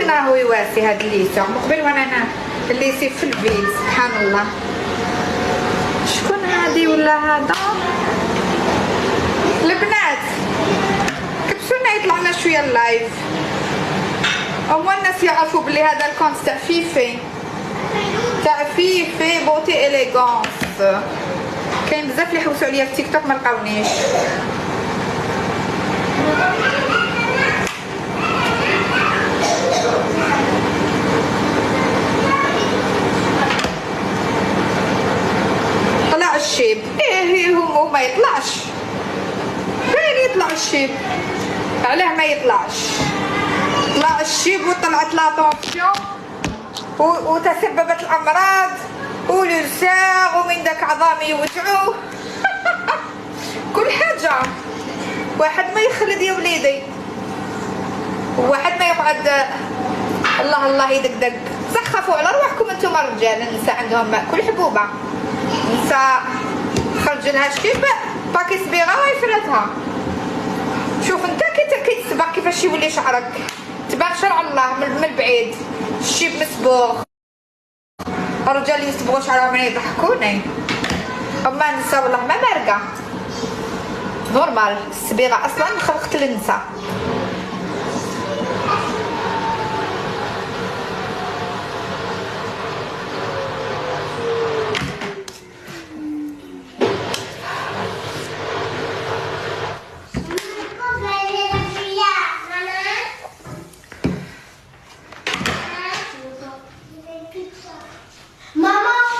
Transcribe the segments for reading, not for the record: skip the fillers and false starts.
قلنا هو يواسي هاد الليسه من قبل وانا الليسي في الفيل. سبحان الله، شكون هادي ولا هذا؟ البنات كبسوا لنا يطلع لنا شويه اللايف، هما الناس يعرفوا بلي هذا الكونت تاع فيفي، تاع فيفي بوتي اليغونس. كاين بزاف اللي يحوسوا عليا في تيك توك ما لقاونيش. طلع الشيب. ايه هو ما يطلعش، فين يطلع الشيب؟ علاه ما يطلعش؟ طلع الشيب وطلعت لا طونسيون وتسببت الامراض والارساغ ومن داك عظامي يوجعوه. كل حاجه. واحد ما يخلد يا وليدي، واحد ما يقعد الله الله يدقدق. سخفوا على رواحكم انتم الرجال. النساء عندهم كل حبوبه، النساء خرج لها الشيب باكي صبيغه ويفردها. شوف انت كي تسبق كيفاش يولي شعرك، تبان شرع الله من البعيد. الشيب مسبوغ، الرجال يصبغوا شعرهم يضحكوني، اما النساء والله ما مارقه نورمال. الصبيغه اصلا خلقت للنساء.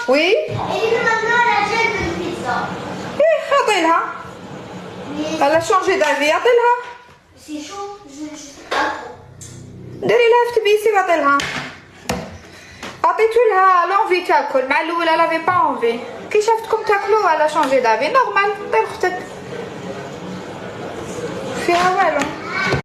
وي ايه عطيلها، الا شونجي دافي عطيلها، ديري لها في تبيسي وعطيلها. عطيتو لها لونفي تاكل، مع الاولى لافي با اونفي، كي شافتكم تاكلوا على شونجي دافي نورمال. عطي لختك فيها والو.